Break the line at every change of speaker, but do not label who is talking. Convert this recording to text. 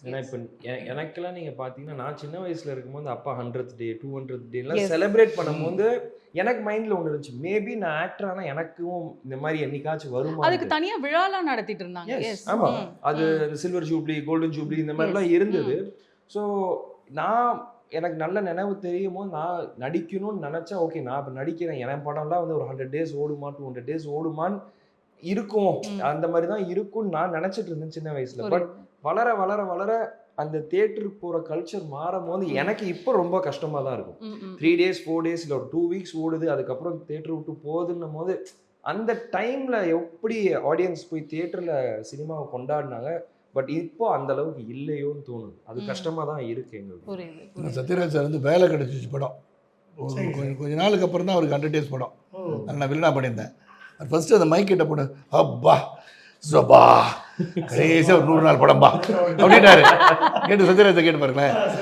ஏன்னா இப்போ எனக்கெல்லாம் நீங்கள் பார்த்தீங்கன்னா நான் சின்ன வயசில் இருக்கும்போது அப்பா 100th டே 200th டேலாம் செலிப்ரேட் பண்ணும்போது எனக்கு மைண்டில் ஒன்று இருந்துச்சு, மேபி நான் ஆக்டர் ஆனால் எனக்கும் இந்த மாதிரி என்னைக்காச்சும் வருமா.
அதுக்கு தனியாக விழாலாம் நடத்திட்டு இருந்தாங்க.
ஆமாம், அது சில்வர் ஜூப்ளி, கோல்டன் ஜூப்ளி இந்த மாதிரிலாம் இருந்தது. ஸோ நான் எனக்கு நல்ல நினைவு தெரியும் போது நான் நடிக்கணும்னு நினச்சா ஓகே நான் இப்போ நடிக்கிறேன், என் படம்லாம் வந்து ஒரு 100 days ஓடுமா 200 days ஓடுமான்னு இருக்கும், அந்த மாதிரி தான் இருக்கும்னு நான் நினச்சிட்டு இருந்தேன் சின்ன வயசில். பட் வளர வளர வளர அந்த தியேட்டருக்கு போகிற கல்ச்சர் மாறும் போது எனக்கு இப்போ ரொம்ப கஷ்டமாக தான் இருக்கும். 3 days 4 days இல்லை ஒரு 2 weeks ஓடுது, அதுக்கப்புறம் தியேட்டர் விட்டு போகுதுன்னும் போது அந்த டைமில் எப்படி ஆடியன்ஸ் போய் தியேட்டரில் சினிமாவை கொண்டாடினாங்க, பட் இப்போ அந்த அளவுக்கு இல்லையோன்னு தோணுது. அது கஷ்டமாக தான் இருக்கு எங்களுக்கு.
சத்யராஜ் சார் வந்து வேலை கிடைச்சிச்சு படம் கொஞ்ச நாளுக்கு அப்புறம் தான் அவருக்கு 100 days படம். நான் வில்லனா பண்ணியிருந்தேன். ஃபர்ஸ்ட் அந்த மைக் கிட்ட போட்டு அப்பா சபா கடைசியாக ஒரு 100 நாள் படம்பா அப்படின்னாரு. கேட்டு சத்யராஜை கேட்டு பாருங்களேன்.